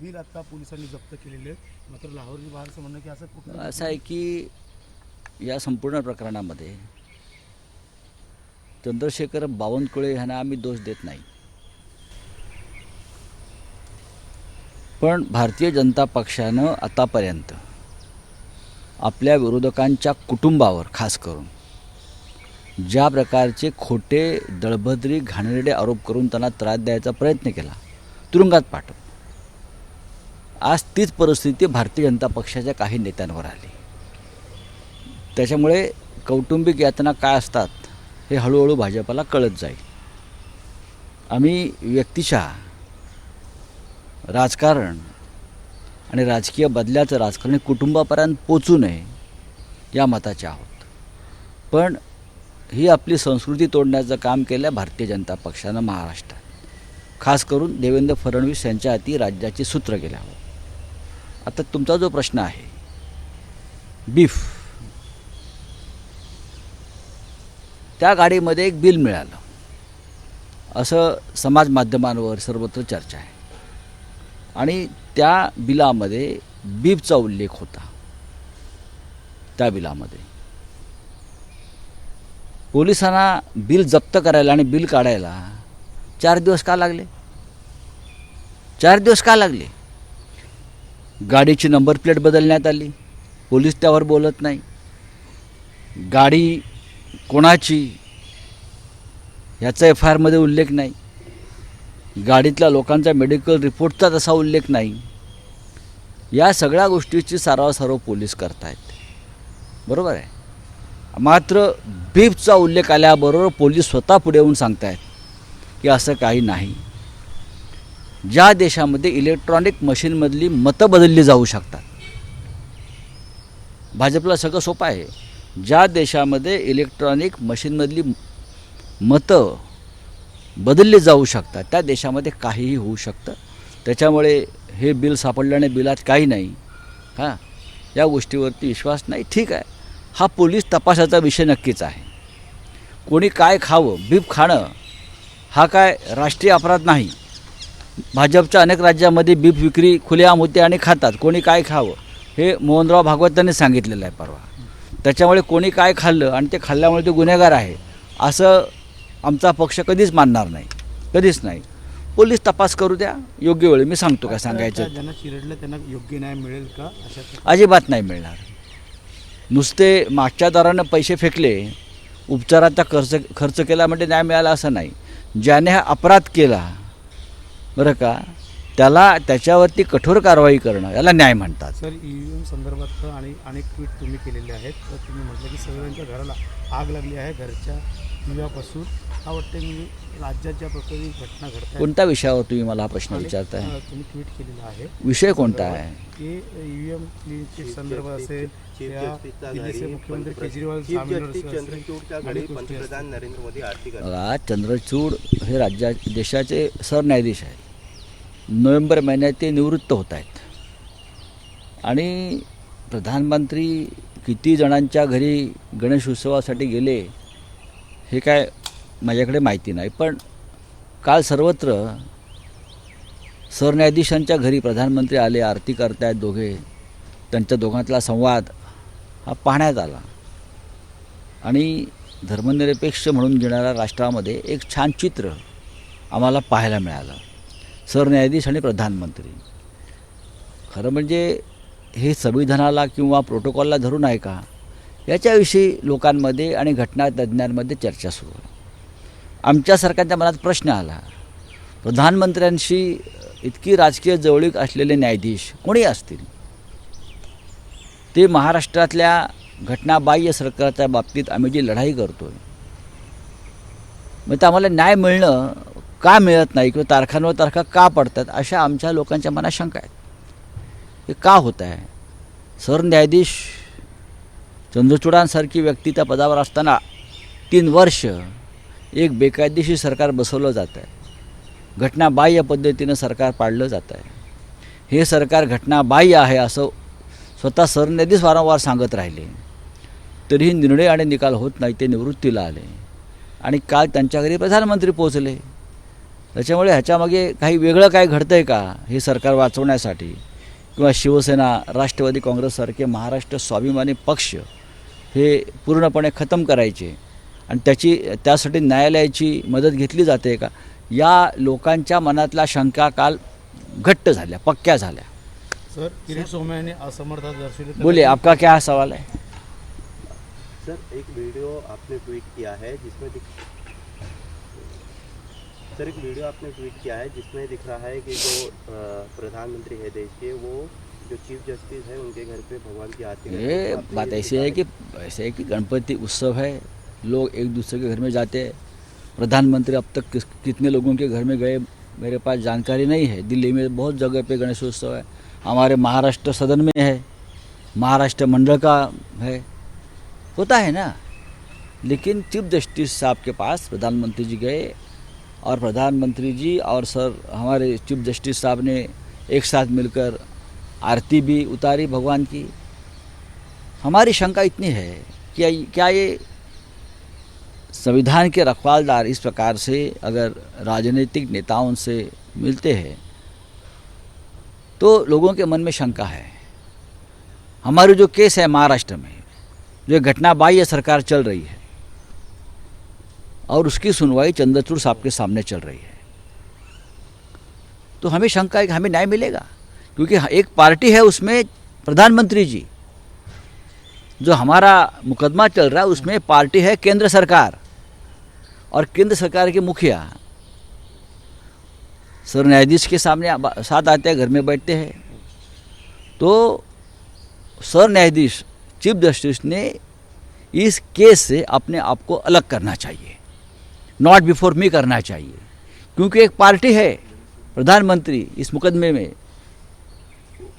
Bill आता पोलिसांनी जप्त केलेले आहेत. मात्र लाहोरी बारचं म्हणणं की असं कुठलं असं आहे की या संपूर्ण प्रकरणामध्ये चंद्रशेखर बावनकुळे ह्यांना आम्ही दोष देत नाही, पण भारतीय जनता पक्षानं आतापर्यंत आपल्या विरोधकांच्या कुटुंबावर खास करून ज्या प्रकारचे खोटे दळभद्री घाणेरडे आरोप करून त्यांना त्रास द्यायचा प्रयत्न केला, तुरुंगात पाठव, आज तीच परिस्थिती भारतीय जनता पक्षाच्या काही नेत्यांवर आली. त्याच्यामुळे कौटुंबिक यातना काय असतात हे हळूहळू भाजपला कळत जाईल. आम्ही व्यक्तिशः राजकारण आणि राजकीय बदल्याचं राजकारण कुटुंबापर्यंत पोचू नये या मताचे आहोत. पण ही आपली संस्कृती तोडण्याचं काम केलं आहे भारतीय जनता पक्षानं महाराष्ट्रात. खास करून देवेंद्र फडणवीस यांच्या हाती राज्याची सूत्र गेल्यावर. आता तुमचा जो प्रश्न आहे बीफ, त्या गाडीमध्ये एक बिल मिळालं असं समाज माध्यमांवर सर्वत्र चर्चा आहे आणि त्या बिलामध्ये बीफचा उल्लेख होता. त्या बिलामध्ये पोलिसांना बिल जप्त करायला आणि बिल काढायला 4 दिवस का लागले? 4 दिवस का लागले? गाडीची नंबर प्लेट बदलण्यात आली, पोलीस त्यावर बोलत नाही. गाडी कोणाची याचा FIRमध्ये उल्लेख नाही. गाडीतल्या लोकांचा मेडिकल रिपोर्टचा तसा उल्लेख नाही. या सगळ्या गोष्टीची सारवासारव पोलीस करतायत, बरोबर आहे. मात्र बीफचा उल्लेख आल्याबरोबर पोलीस स्वतः पुढे येऊन सांगतायत की असं काही नाही. ज्या देशामध्ये इलेक्ट्रॉनिक मशीनमधली मतं बदलली जाऊ शकतात, भाजपला सगळं सोपं आहे. ज्या देशामध्ये इलेक्ट्रॉनिक मशीनमधली मतं बदलली जाऊ शकतात त्या देशामध्ये काहीही होऊ शकतं. त्याच्यामुळे हे बिल सापडल्याने बिलात काही नाही, हां, या गोष्टीवरती विश्वास नाही. ठीक आहे, हा पोलीस तपासाचा विषय नक्कीच आहे. कोणी काय खावं, बीफ खाणं हा काय राष्ट्रीय अपराध नाही. भाजपच्या अनेक राज्यामध्ये बीफ विक्री खुलेआम होते आणि खातात. कोणी काय खावं हे मोहनराव भागवतांनी सांगितलेलं आहे परवा. त्याच्यामुळे कोणी काय खाल्लं आणि ते खाल्ल्यामुळे ते गुन्हेगार आहे असं आमचा पक्ष कधीच मानणार नाही, कधीच नाही. पोलीस तपास करू द्या, योग्य वेळी मी सांगतो काय सांगायचं. ज्यांना चिरडलं त्यांना योग्य न्याय मिळेल का? अजिबात नाही मिळणार. नुसते मागच्या दारानं पैसे फेकले, उपचाराचा खर्च केला म्हणजे न्याय मिळाला असं नाही. ज्याने हा अपराध केला, बरं का, त्याला त्याच्यावरती कठोर कारवाई करणं याला न्याय म्हणतात. सर, EVM संदर्भात आणि अनेक ट्विट तुम्ही केलेले आहेत. तर तुम्ही म्हटलं की सगळ्यांच्या घराला आग लागली आहे घरच्या दिव्यापासून. हा वाटतं की राज्यात ज्या प्रकारे घटना घडतात, कोणत्या विषयावर तुम्ही मला हा प्रश्न विचारताय? तुम्ही ट्विट केलेला आहे. विषय कोणता आहे? की EVM क्लिनिकचे संदर्भ असेल, दिल्लीचे मुख्यमंत्री केजरीवाल पंतप्रधान नरेंद्र मोदी आर्थिक बघा, चंद्रचूड हे देशाचे सरन्यायाधीश आहेत. नोव्हेंबर महिन्यात ते निवृत्त होत आहेत आणि प्रधानमंत्री किती जणांच्या घरी गणेश उत्सवासाठी गेले हे काय माझ्याकडे माहिती नाही. पण काल सर्वत्र सरन्यायाधीशांच्या घरी प्रधानमंत्री आले, आरती करतायत दोघे, त्यांच्या दोघांतला संवाद हा पाहण्यात आला आणि धर्मनिरपेक्ष म्हणून घेणाऱ्या राष्ट्रामध्ये एक छान चित्र आम्हाला पाहायला मिळालं. सरन्यायाधीश आणि प्रधानमंत्री. खरं म्हणजे हे संविधानाला किंवा प्रोटोकॉलला धरून आहे का याच्याविषयी लोकांमध्ये आणि घटनातज्ञांमध्ये चर्चा सुरू आहे. आमच्यासारख्यांच्या मनात प्रश्न आला, प्रधानमंत्र्यांशी इतकी राजकीय जवळीक असलेले न्यायाधीश कोणी असतील, ते महाराष्ट्रातल्या घटनाबाह्य सरकारच्या बाबतीत आम्ही जी लढाई करतो आहे, मग ते आम्हाला न्याय मिळणं का मिळत नाही किंवा तारखांवर तारखा का पडतात अशा आमच्या लोकांच्या मनात शंका आहेत. हे का होत आहे? सरन्यायाधीश चंद्रचूडांसारखी व्यक्ती त्या पदावर असताना 3 वर्ष एक बेकायदेशीर सरकार बसवलं जातं आहे. घटनाबाह्य पद्धतीनं सरकार पाडलं जातं आहे. हे सरकार घटनाबाह्य आहे असं स्वतः सरन्यायाधीश वारंवार सांगत राहिले, तरीही निर्णय आणि निकाल होत नाही. ते निवृत्तीला आले आणि काल त्यांच्या घरी प्रधानमंत्री पोहोचले. त्याच्यामुळे ह्याच्यामागे काही वेगळं काय घडतं आहे का हे सरकार वाचवण्यासाठी, किंवा शिवसेना, राष्ट्रवादी काँग्रेससारखे महाराष्ट्र स्वाभिमानी पक्ष हे पूर्णपणे खतम करायचे आणि त्यासाठी न्यायालयाची मदत घेतली जाते का, या लोकांच्या मनातल्या शंका काल घट्ट झाल्या, पक्क्या झाल्या. सर, किरीट सोमय्या यांनी असमर्थता दर्शवली तर बोलिए, आपका क्या सवाल है? सर, एक वीडियो आपने ट्वीट किया है जिसमें दिख रहा है कि जो प्रधानमंत्री है देश के, वो जो चीफ जस्टिस है उनके घर पे भगवान की आरती करते हैं। ये तो आपने बात ऐसी है कि गणपति उत्सव है, लोग एक दूसरे के घर में जाते हैं. प्रधानमंत्री अब तक कितने लोगों के घर में गए मेरे पास जानकारी नहीं है. दिल्ली में बहुत जगह पे गणेशोत्सव है, हमारे महाराष्ट्र सदन में है, महाराष्ट्र मंडल का है, होता है ना. लेकिन चीफ जस्टिस साहब के पास प्रधानमंत्री जी गए और प्रधानमंत्री जी और सर हमारे चीफ जस्टिस साहब ने एक साथ मिलकर आरती भी उतारी भगवान की. हमारी शंका इतनी है कि क्या ये संविधान के रखवालदार इस प्रकार से अगर राजनीतिक नेताओं से मिलते हैं तो लोगों के मन में शंका है. हमारी जो केस है महाराष्ट्र में, जो घटना बाह्य सरकार चल रही है और उसकी सुनवाई चंद्रचूड़ साहब के सामने चल रही है, तो हमें शंका है कि हमें न्याय मिलेगा. क्योंकि एक पार्टी है उसमें प्रधानमंत्री जी, जो हमारा मुकदमा चल रहा है उसमें पार्टी है केंद्र सरकार, और केंद्र सरकार के मुखिया सर न्यायाधीश के सामने साथ आते हैं, घर में बैठते हैं. तो सर न्यायाधीश चीफ जस्टिस ने इस केस से अपने आप को अलग करना चाहिए, नॉट बिफोर मी करना चाहिए. क्योंकि एक पार्टी है प्रधानमंत्री इस मुकदमे में,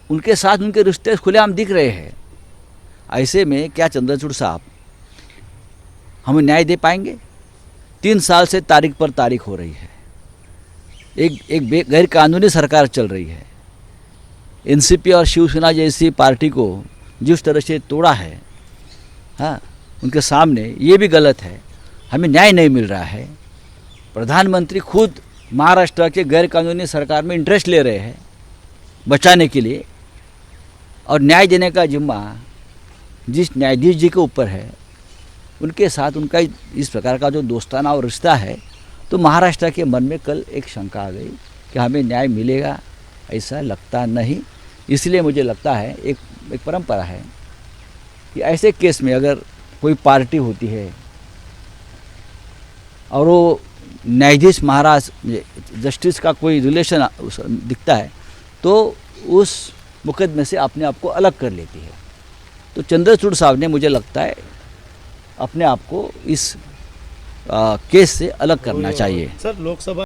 उनके साथ उनके रिश्ते खुलेआम दिख रहे हैं. ऐसे में क्या चंद्रचूड़ साहब हमें न्याय दे पाएंगे? 3 साल से तारीख पर तारीख हो रही है, एक गैर कानूनी सरकार चल रही है. एनसीपी और शिवसेना जैसी पार्टी को जिस तरह से तोड़ा है, हाँ, उनके सामने ये भी गलत है. हमें न्याय नहीं मिल रहा है. प्रधानमंत्री खुद महाराष्ट्र के गैर कानूनी सरकार में इंटरेस्ट ले रहे हैं बचाने के लिए, और न्याय देने का जिम्मा जिस न्यायाधीश जी के ऊपर है, उनके साथ उनका इस प्रकार का जो दोस्ताना और रिश्ता है, तो महाराष्ट्र के मन में कल एक शंका आ गई कि हमें न्याय मिलेगा. ऐसा लगता नहीं. इसलिए मुझे लगता है एक परंपरा है कि ऐसे केस में अगर कोई पार्टी होती है और वो न्यायाधीश महाराज जस्टिस का कोई रिलेशन दिखता है, तो उस मुकदमे से अपने आप को अलग कर लेती है. तो चंद्रचूड़ साहब ने, मुझे लगता है, अपने आप को इस केस से अलग करना चाहिए. सर, लोकसभा